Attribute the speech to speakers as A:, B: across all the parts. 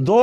A: 2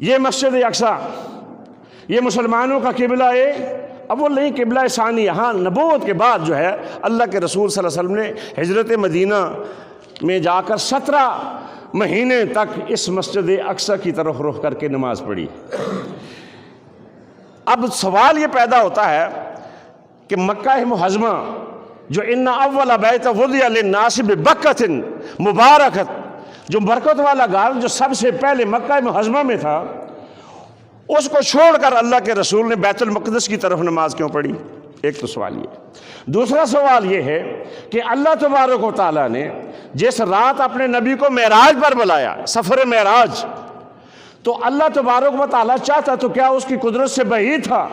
A: یہ مسجد اقصی یہ مسلمانوں کا قبلہ اول نہیں، قبلہ ثانی۔ ہاں نبوت کے بعد جو ہے اللہ کے رسول صلی اللہ علیہ وسلم نے ہجرت مدینہ میں جا کر 17 مہینے تک اس مسجد اقصی کی طرف رخ کر کے نماز پڑھی۔ اب سوال یہ پیدا ہوتا ہے کہ مکہ معظمہ جو ان اول بیت وضع للناس ببکۃ مبارکۃ، جو برکت والا گھر جو سب سے پہلے مکہ معظمہ میں تھا، اس کو چھوڑ کر اللہ کے رسول نے بیت المقدس کی طرف نماز کیوں پڑھی؟ ایک تو سوال یہ۔ دوسرا سوال یہ ہے کہ اللہ تبارک و تعالیٰ نے جس رات اپنے نبی کو معراج پر بلایا، سفر معراج، تو اللہ تبارک و تعالیٰ چاہتا تو کیا اس کی قدرت سے بعید تھا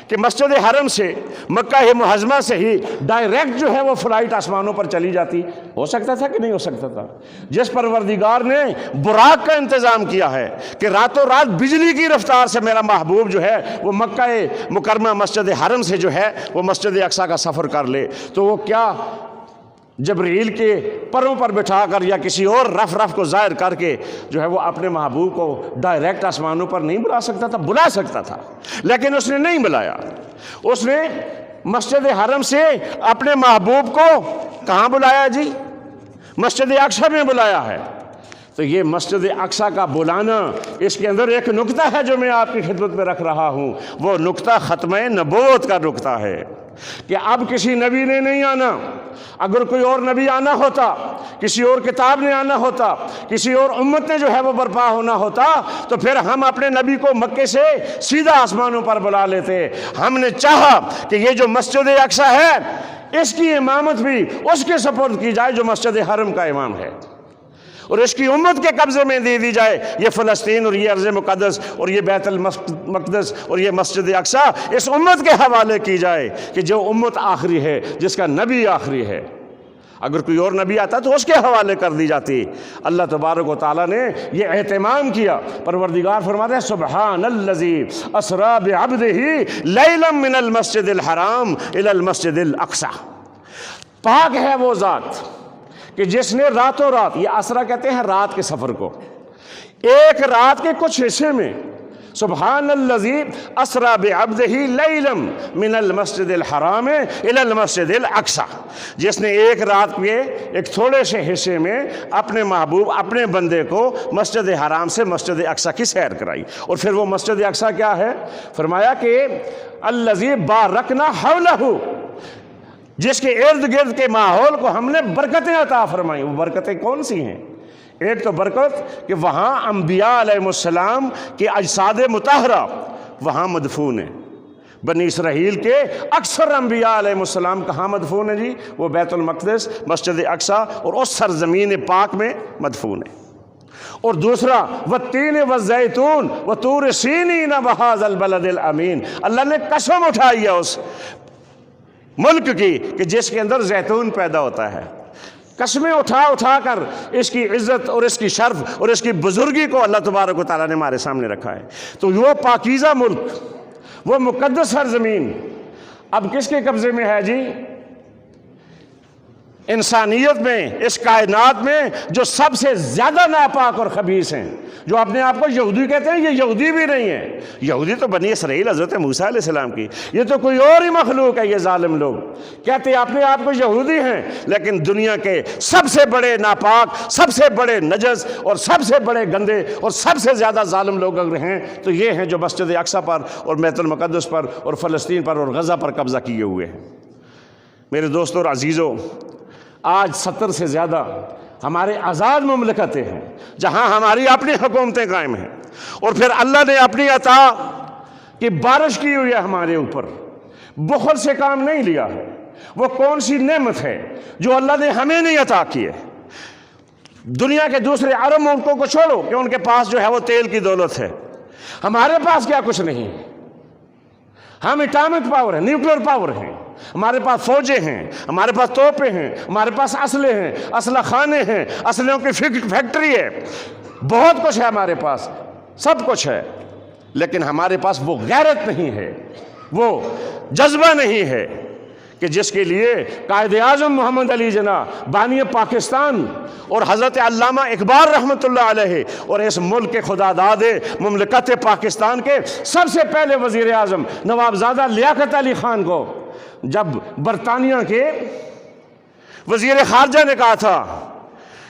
A: کہ مسجد حرم سے مکہ معظمہ سے ہی ڈائریکٹ جو ہے وہ فلائٹ آسمانوں پر چلی جاتی؟ ہو سکتا تھا کہ نہیں ہو سکتا تھا؟ جس پروردگار نے براق کا انتظام کیا ہے کہ راتوں رات بجلی کی رفتار سے میرا محبوب جو ہے وہ مکہ مکرمہ مسجد حرم سے جو ہے وہ مسجد اقصی کا سفر کر لے، تو وہ کیا جبرائیل کے پروں پر بٹھا کر یا کسی اور رف کو ظاہر کر کے جو ہے وہ اپنے محبوب کو ڈائریکٹ آسمانوں پر نہیں بلا سکتا تھا؟ بلا سکتا تھا، لیکن اس نے نہیں بلایا۔ اس نے مسجد حرم سے اپنے محبوب کو کہاں بلایا جی؟ مسجد اقصی میں بلایا ہے۔ تو یہ مسجد اقصی کا بلانا، اس کے اندر ایک نقطہ ہے جو میں آپ کی خدمت میں رکھ رہا ہوں، وہ نقطہ ختم نبوت کا نقطہ ہے کہ اب کسی نبی نے نہیں آنا۔ اگر کوئی اور نبی آنا ہوتا، کسی اور کتاب نے آنا ہوتا، کسی اور امت نے جو ہے وہ برپا ہونا ہوتا، تو پھر ہم اپنے نبی کو مکے سے سیدھا آسمانوں پر بلا لیتے۔ ہم نے چاہا کہ یہ جو مسجد اقصی ہے اس کی امامت بھی اس کے سپرد کی جائے جو مسجد حرم کا امام ہے، اور اس کی امت کے قبضے میں دے دی جائے یہ فلسطین اور یہ ارض مقدس اور یہ بیت المقدس اور یہ مسجد اقصی اس امت کے حوالے کی جائے کہ جو امت آخری ہے، جس کا نبی آخری ہے۔ اگر کوئی اور نبی آتا تو اس کے حوالے کر دی جاتی۔ اللہ تبارک و تعالیٰ نے یہ اہتمام کیا۔ پروردگار فرماتا ہے سبحان الذی اسری بعبدہ لیلا من المسجد الحرام الی المسجد الاقصی، پاک ہے وہ ذات کہ جس نے راتوں رات، یہ اسرا کہتے ہیں رات کے سفر کو، ایک رات کے کچھ حصے میں، سبحان الذی اسری بعبدہ لیلا من المسجد الحرام الی المسجد الاقصی، جس نے ایک رات کے ایک تھوڑے سے حصے میں اپنے محبوب اپنے بندے کو مسجد حرام سے مسجد اقصی کی سیر کرائی۔ اور پھر وہ مسجد اقصی کیا ہے؟ فرمایا کہ الذی بارکنا حولہ، جس کے ارد گرد کے ماحول کو ہم نے برکتیں عطا فرمائیں۔ وہ برکتیں کون سی ہیں؟ ایک تو برکت کہ وہاں انبیاء علیہ السلام کے اجساد مطہرہ وہاں مدفون ہیں۔ بنی اسرائیل کے اکثر انبیاء علیہ السلام کہاں مدفون ہیں جی؟ وہ بیت المقدس، مسجد اقصی اور اس سرزمین پاک میں مدفون ہیں۔ اور دوسرا والتین والزیتون وطور سینین وہذا البلد الامین، اللہ نے قسم اٹھائی ہے اس ملک کی کہ جس کے اندر زیتون پیدا ہوتا ہے۔ قسمیں اٹھا کر اس کی عزت اور اس کی شرف اور اس کی بزرگی کو اللہ تبارک و تعالیٰ نے ہمارے سامنے رکھا ہے۔ تو وہ پاکیزہ ملک، وہ مقدس سرزمین اب کس کے قبضے میں ہے جی؟ انسانیت میں، اس کائنات میں جو سب سے زیادہ ناپاک اور خبیث ہیں، جو اپنے آپ کو یہودی کہتے ہیں، یہ یہودی بھی نہیں ہے۔ یہودی تو بنی اسرائیل حضرت موسیٰ علیہ السلام کی، یہ تو کوئی اور ہی مخلوق ہے۔ یہ ظالم لوگ کہتے ہیں اپنے آپ کو یہودی ہیں، لیکن دنیا کے سب سے بڑے ناپاک، سب سے بڑے نجس اور سب سے بڑے گندے اور سب سے زیادہ ظالم لوگ اگر ہیں تو یہ ہیں جو مسجد اقصی پر اور بیت المقدس پر اور فلسطین پر اور غزہ پر قبضہ کیے ہوئے ہیں۔ میرے دوستوں اور عزیزوں، آج 70 سے زیادہ ہمارے آزاد مملکتیں ہیں جہاں ہماری اپنی حکومتیں قائم ہیں، اور پھر اللہ نے اپنی عطا کی بارش کی ہوئی ہے ہمارے اوپر، بخل سے کام نہیں لیا ہے۔ وہ کون سی نعمت ہے جو اللہ نے ہمیں نہیں عطا کی ہے؟ دنیا کے دوسرے عرب ملکوں کو چھوڑو کہ ان کے پاس جو ہے وہ تیل کی دولت ہے، ہمارے پاس کیا کچھ نہیں ہے۔ ہم اٹامک پاور ہیں، نیوکلیر پاور ہیں، ہمارے پاس فوجیں ہیں، ہمارے پاس توپیں ہیں، ہمارے پاس اسلحے ہیں، اسلحہ خانے ہیں، اسلحوں کی فیکٹری ہے، بہت کچھ ہے ہمارے پاس، سب کچھ ہے، لیکن ہمارے پاس وہ غیرت نہیں ہے، وہ جذبہ نہیں ہے کہ جس کے لیے قائد اعظم محمد علی جناح بانی پاکستان اور حضرت علامہ اقبال رحمۃ اللہ علیہ اور اس ملک کے خدا داد مملکت پاکستان کے سب سے پہلے وزیر اعظم نوابزادہ لیاقت علی خان کو جب برطانیہ کے وزیر خارجہ نے کہا تھا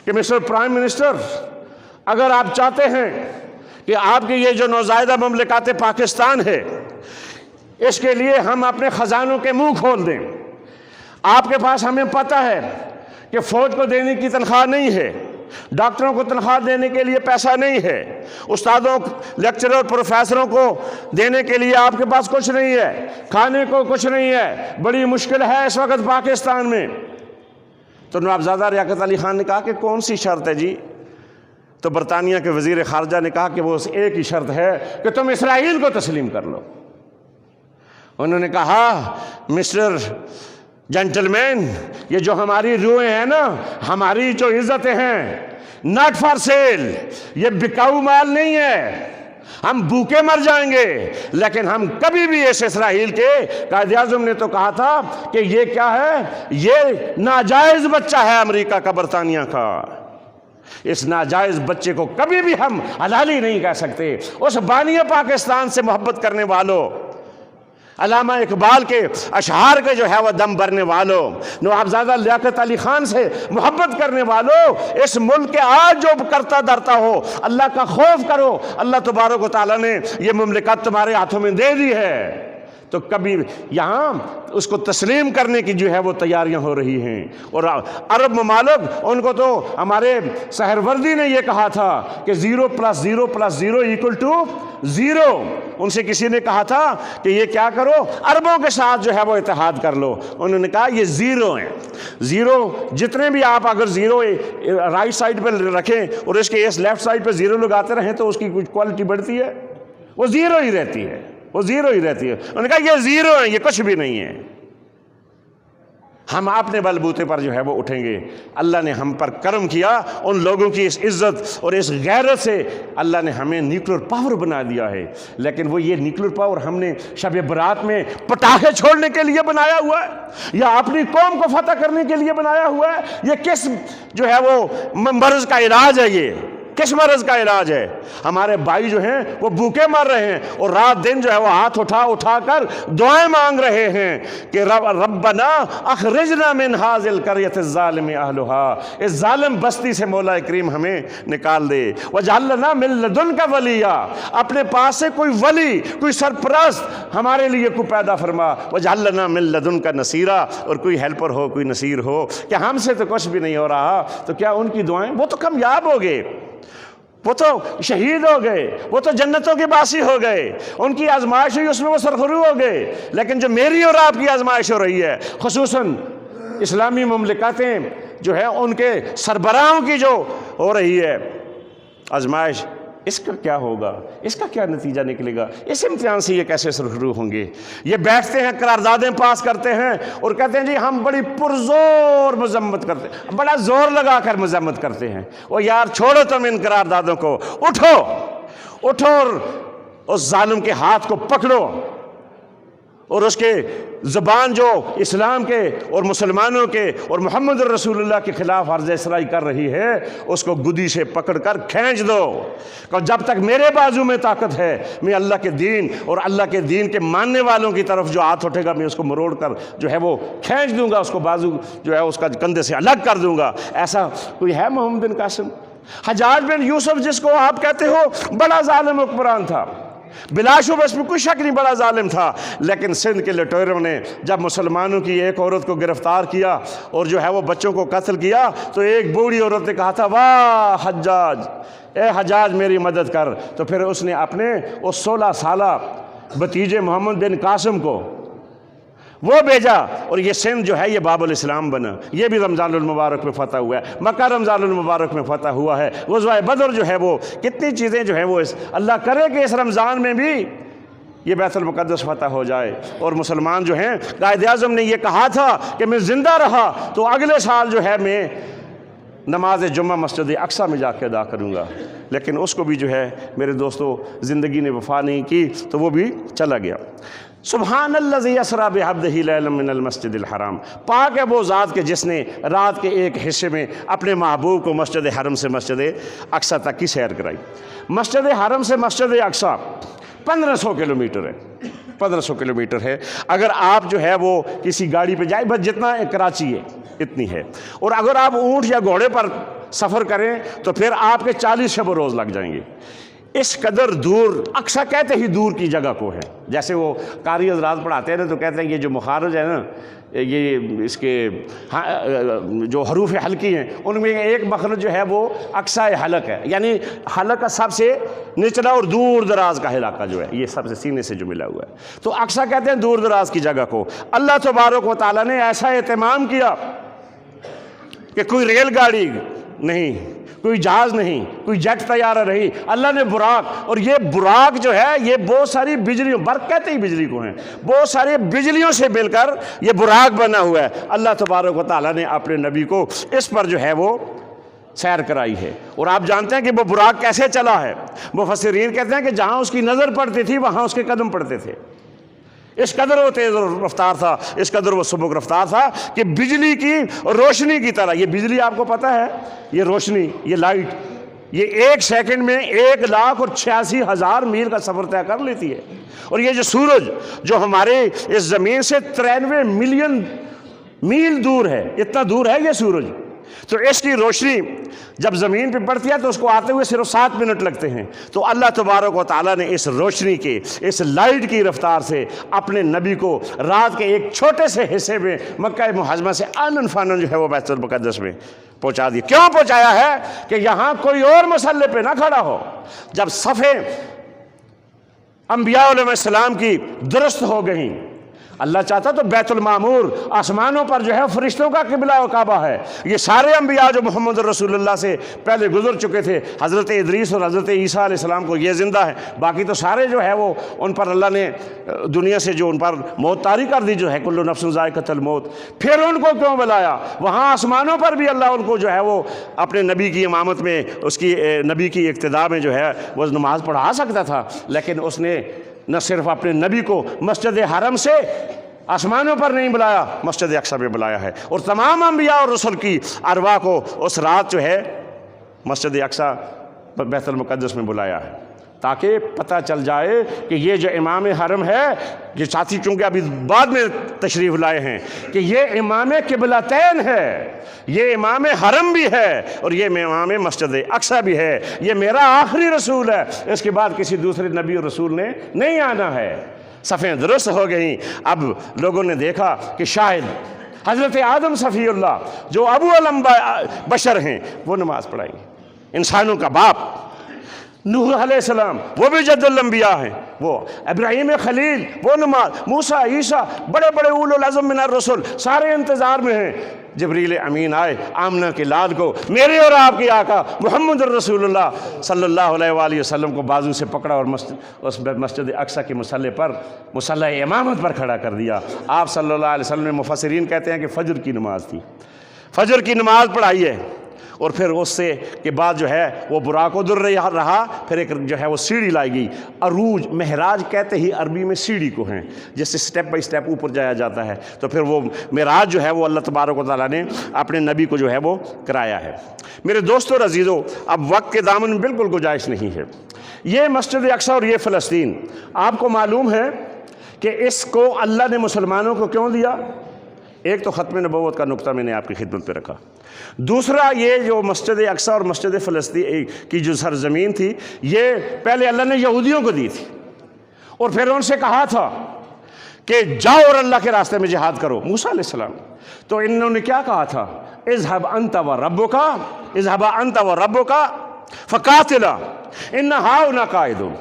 A: کہ مسٹر پرائم منسٹر، اگر آپ چاہتے ہیں کہ آپ کی یہ جو نوزائیدہ مملکت پاکستان ہے اس کے لیے ہم اپنے خزانوں کے منہ کھول دیں، آپ کے پاس ہمیں پتہ ہے کہ فوج کو دینے کی تنخواہ نہیں ہے، ڈاکٹروں کو تنخواہ دینے کے لیے پیسہ نہیں ہے، استادوں لیکچرر پروفیسروں کو دینے کے لیے آپ کے پاس کچھ نہیں ہے، کھانے کو کچھ نہیں ہے، بڑی مشکل ہے اس وقت پاکستان میں۔ تو نوابزادہ لیاقت علی خان نے کہا کہ کون سی شرط ہے جی؟ تو برطانیہ کے وزیر خارجہ نے کہا کہ وہ ایک ہی شرط ہے کہ تم اسرائیل کو تسلیم کر لو۔ انہوں نے کہا مسٹر جنٹلمین، یہ جو ہماری روحیں ہیں نا، ہماری جو عزتیں ہیں، ناٹ فار سیل، یہ بکاؤ مال نہیں ہے، ہم بھوکے مر جائیں گے، لیکن ہم کبھی بھی اس اسرائیل کے قائد اعظم نے تو کہا تھا کہ یہ کیا ہے، یہ ناجائز بچہ ہے امریکہ کا، برطانیہ کا، اس ناجائز بچے کو کبھی بھی ہم حلالی نہیں کہہ سکتے۔ اس بانی پاکستان سے محبت کرنے والوں، علامہ اقبال کے اشعار کے جو ہے وہ دم بھرنے والوں، نوابزادہ لیاقت علی خان سے محبت کرنے والوں، اس ملک کے آج جو کرتا دھرتا ہو، اللہ کا خوف کرو، اللہ تبارک و تعالیٰ نے یہ مملکت تمہارے ہاتھوں میں دے دی ہے، تو کبھی یہاں اس کو تسلیم کرنے کی جو ہے وہ تیاریاں ہو رہی ہیں۔ اور عرب ممالک، ان کو تو ہمارے سہروردی نے یہ کہا تھا کہ 0 + 0 + 0 = 0۔ ان سے کسی نے کہا تھا کہ یہ کیا کرو، عربوں کے ساتھ جو ہے وہ اتحاد کر لو، انہوں نے کہا یہ 0 ہیں، 0 جتنے بھی آپ اگر 0 رائٹ سائڈ پہ رکھیں اور اس کے اس لیفٹ سائڈ پہ 0 لگاتے رہیں تو اس کی کچھ کوالٹی بڑھتی ہے؟ وہ 0 ہی رہتی ہے، وہ 0 ہی رہتی ہے۔ انہوں نے کہا یہ 0 ہیں، یہ کچھ بھی نہیں ہے، ہم اپنے بل بوتے پر جو ہے وہ اٹھیں گے۔ اللہ نے ہم پر کرم کیا، ان لوگوں کی اس عزت اور اس غیرت سے اللہ نے ہمیں نیوکلیر پاور بنا دیا ہے، لیکن وہ یہ نیوکلیر پاور ہم نے شب برات میں پٹاخے چھوڑنے کے لیے بنایا ہوا ہے یا اپنی قوم کو فتح کرنے کے لیے بنایا ہوا ہے؟ یہ کس جو ہے وہ مرض کا علاج ہے؟ یہ کس مرض کا علاج ہے؟ ہمارے بھائی جو ہیں وہ بھوکے مر رہے ہیں اور رات دن جو ہے وہ ہاتھ اٹھا کر دعائیں مانگ رہے ہیں کہ ربنا اخرجنا من هذه القرية الظالم اهلها، اس ظالم بستی سے مولا کریم ہمیں نکال دے۔ واجعل لنا من لدنك ولیا، اپنے پاس سے کوئی ولی، کوئی سرپرست ہمارے لیے کو پیدا فرما۔ واجعل لنا من لدنك نصیرا، اور کوئی ہیلپر ہو، کوئی نصیر ہو، کہ ہم سے تو کچھ بھی نہیں ہو رہا، تو کیا ان کی دعائیں؟ وہ تو کامیاب ہو گئے، وہ تو شہید ہو گئے، وہ تو جنتوں کے باسی ہو گئے، ان کی آزمائش ہوئی، اس میں وہ سرخرو ہو گئے۔ لیکن جو میری اور آپ کی آزمائش ہو رہی ہے، خصوصاً اسلامی مملکتیں جو ہے ان کے سربراہوں کی جو ہو رہی ہے آزمائش، اس کا کیا ہوگا؟ اس کا کیا نتیجہ نکلے گا؟ اس امتحان سے یہ کیسے سرخرو ہوں گے؟ یہ بیٹھتے ہیں، قراردادیں پاس کرتے ہیں اور کہتے ہیں جی ہم بڑی پرزور مذمت کرتے ہیں، بڑا زور لگا کر مذمت کرتے ہیں۔ وہ یار چھوڑو تم ان قراردادوں کو، اٹھو اور اس ظالم کے ہاتھ کو پکڑو اور اس کے زبان جو اسلام کے اور مسلمانوں کے اور محمد رسول اللہ کے خلاف عرض اسرائی کر رہی ہے، اس کو گدی سے پکڑ کر کھینچ دو، کہ جب تک میرے بازو میں طاقت ہے میں اللہ کے دین اور اللہ کے دین کے ماننے والوں کی طرف جو ہاتھ اٹھے گا میں اس کو مروڑ کر جو ہے وہ کھینچ دوں گا، اس کو بازو جو ہے اس کا کندھے سے الگ کر دوں گا۔ ایسا کوئی ہے محمد بن قاسم؟ حجاج بن یوسف جس کو آپ کہتے ہو بڑا ظالم حکمران تھا، بلا شبہ اس میں کوئی شک نہیں، بڑا ظالم تھا، لیکن سندھ کے لٹیروں نے جب مسلمانوں کی ایک عورت کو گرفتار کیا اور جو ہے وہ بچوں کو قتل کیا تو ایک بوڑھی عورت نے کہا تھا واہ حجاج، اے حجاج میری مدد کر، تو پھر اس نے اپنے اس 16 سالہ بھتیجے محمد بن قاسم کو وہ بھیجا اور یہ سندھ جو ہے یہ باب الاسلام بنا۔ یہ بھی رمضان المبارک میں فتح ہوا ہے، مکہ رمضان المبارک میں فتح ہوا ہے، غزوہ بدر جو ہے وہ کتنی چیزیں جو ہیں وہ اللہ کرے کہ اس رمضان میں بھی یہ بیت المقدس فتح ہو جائے۔ اور مسلمان جو ہیں، قائد اعظم نے یہ کہا تھا کہ میں زندہ رہا تو اگلے سال جو ہے میں نماز جمعہ مسجد اقصیٰ میں جا کے ادا کروں گا، لیکن اس کو بھی جو ہے میرے دوستو زندگی نے وفا نہیں کی تو وہ بھی چلا گیا۔ سبحان الذی اسریٰ بعبدہ لیلا من المسجد الحرام، پاک ہے وہ ذات کے جس نے رات کے ایک حصے میں اپنے محبوب کو مسجد حرم سے مسجد اقصیٰ تک کی سیر کرائی۔ مسجد حرم سے مسجد اقصیٰ 1500 کلومیٹر ہے، 1500 کلومیٹر ہے۔ اگر آپ جو ہے وہ کسی گاڑی پہ جائیں، بس جتنا کراچی ہے اتنی ہے، اور اگر آپ اونٹ یا گھوڑے پر سفر کریں تو پھر آپ کے 40 شب و روز لگ جائیں گے۔ اس قدر دور، اقصیٰ کہتے ہی دور کی جگہ کو ہے۔ جیسے وہ قاری حضرات پڑھاتے ہیں نا تو کہتے ہیں یہ جو مخارج ہے نا، یہ اس کے جو حروف حلقی ہیں ان میں ایک مخرج جو ہے وہ اقصیٰ حلق ہے، یعنی حلق کا سب سے نچلا اور دور دراز کا علاقہ جو ہے یہ سب سے سینے سے جو ملا ہوا ہے، تو اقصیٰ کہتے ہیں دور دراز کی جگہ کو۔ اللہ تبارک و تعالیٰ نے ایسا اہتمام کیا کہ کوئی ریل گاڑی نہیں، کوئی جہاز نہیں، کوئی جیٹ طیارہ نہیں، اللہ نے براق، اور یہ براق جو ہے یہ بہت ساری بجلیوں، برق کہتے ہی بجلی کو ہیں، بہت ساری بجلیوں سے مل کر یہ براق بنا ہوا ہے۔ اللہ تبارک و تعالیٰ نے اپنے نبی کو اس پر جو ہے وہ سیر کرائی ہے، اور آپ جانتے ہیں کہ وہ براق کیسے چلا ہے۔ مفسرین کہتے ہیں کہ جہاں اس کی نظر پڑتی تھی وہاں اس کے قدم پڑتے تھے، اس قدر وہ تیز رفتار تھا، اس قدر وہ سبک رفتار تھا کہ بجلی کی روشنی کی طرح۔ یہ بجلی آپ کو پتہ ہے، یہ روشنی، یہ لائٹ، یہ 1 سیکنڈ میں 1,86,000 میل کا سفر طے کر لیتی ہے۔ اور یہ جو سورج جو ہمارے اس زمین سے 93 ملین میل دور ہے، اتنا دور ہے یہ سورج، تو اس کی روشنی جب زمین پہ پڑتی ہے تو اس کو آتے ہوئے صرف 7 منٹ لگتے ہیں۔ تو اللہ تبارک و تعالیٰ نے اس روشنی کے، اس لائٹ کی رفتار سے اپنے نبی کو رات کے ایک چھوٹے سے حصے میں مکہ معظمہ سے آنن فانن جو ہے وہ بیت المقدس میں پہنچا دیا۔ کیوں پہنچایا ہے؟ کہ یہاں کوئی اور مسئلے پہ نہ کھڑا ہو۔ جب صفیں انبیاء علیہ السلام کی درست ہو گئیں، اللہ چاہتا تو بیت المعمور آسمانوں پر جو ہے فرشتوں کا قبلہ و کعبہ ہے۔ یہ سارے انبیاء جو محمد رسول اللہ سے پہلے گزر چکے تھے، حضرت ادریس اور حضرت عیسیٰ علیہ السلام کو یہ زندہ ہے، باقی تو سارے جو ہے وہ ان پر اللہ نے دنیا سے جو ان پر موت طاری کر دی، جو ہے کل نفس ذائقۃ الموت۔ پھر ان کو کیوں بلایا؟ وہاں آسمانوں پر بھی اللہ ان کو جو ہے وہ اپنے نبی کی امامت میں، اس کی نبی کی اقتداء میں جو ہے وہ نماز پڑھا سکتا تھا، لیکن اس نے نہ صرف اپنے نبی کو مسجد حرم سے آسمانوں پر نہیں بلایا، مسجد اقصیٰ میں بلایا ہے، اور تمام انبیاء اور رسل کی ارواح کو اس رات جو ہے مسجد اقصیٰ بیت المقدس میں بلایا ہے، تاکہ پتہ چل جائے کہ یہ جو امام حرم ہے، یہ ساتھی چونکہ ابھی بعد میں تشریف لائے ہیں، کہ یہ امام قبلتین ہے، یہ امام حرم بھی ہے اور یہ امام مسجد اقصیٰ بھی ہے، یہ میرا آخری رسول ہے، اس کے بعد کسی دوسرے نبی اور رسول نے نہیں آنا ہے۔ صفیں درست ہو گئیں۔ اب لوگوں نے دیکھا کہ شاید حضرت آدم صفی اللہ جو ابو الانبیاء بشر ہیں وہ نماز پڑھائیں گے، انسانوں کا باپ نوح علیہ السلام وہ بھی جد الانبیاء ہیں، وہ ابراہیم خلیل وہ نماز، موسیٰ، عیسیٰ، بڑے بڑے اولو العزم من الرسل سارے انتظار میں ہیں۔ جبریل امین آئے آمنہ کے لال کو، میرے اور آپ کے آقا محمد الرسول اللہ صلی اللہ علیہ وآلہ وسلم کو بازو سے پکڑا اور اس مسجد اقصیٰ کے مصلی پر، مصلی امامت پر کھڑا کر دیا۔ آپ صلی اللہ علیہ وسلم، مفسرین کہتے ہیں کہ فجر کی نماز تھی، فجر کی نماز پڑھائی ہے، اور پھر اس سے کے بعد جو ہے وہ براق ادھر رہا، پھر ایک جو ہے وہ سیڑھی لائی گئی، عروج، معراج کہتے ہی عربی میں سیڑھی کو ہیں، جس سے سٹیپ بائی سٹیپ اوپر جایا جاتا ہے، تو پھر وہ معراج جو ہے وہ اللہ تبارک و تعالیٰ نے اپنے نبی کو جو ہے وہ کرایا ہے۔ میرے دوستو اور عزیزو، اب وقت کے دامن میں بالکل گنجائش نہیں ہے۔ یہ مسجد اقصیٰ اور یہ فلسطین، آپ کو معلوم ہے کہ اس کو اللہ نے مسلمانوں کو کیوں دیا؟ ایک تو ختم نبوت کا نقطہ میں نے آپ کی خدمت پہ رکھا، دوسرا یہ جو مسجد اقصیٰ اور مسجد فلسطین کی جو سرزمین تھی، یہ پہلے اللہ نے یہودیوں کو دی تھی، اور پھر ان سے کہا تھا کہ جاؤ اور اللہ کے راستے میں جہاد کرو، موسیٰ علیہ السلام، تو انہوں نے کیا کہا تھا؟ اذهب انت وربک، اذهب انت وربک فقاتلا ان ہاؤنا قاعدون،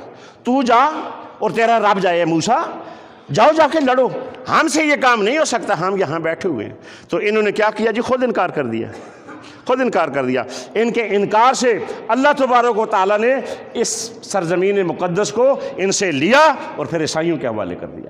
A: تو جا اور تیرا رب جائے، موسیٰ جاؤ جا کے لڑو، ہم سے یہ کام نہیں ہو سکتا، ہم یہاں بیٹھے ہوئے ہیں۔ تو انہوں نے کیا کیا جی؟ خود انکار کر دیا، خود انکار کر دیا۔ ان کے انکار سے اللہ تبارک و تعالیٰ نے اس سرزمین مقدس کو ان سے لیا اور پھر عیسائیوں کے حوالے کر دیا۔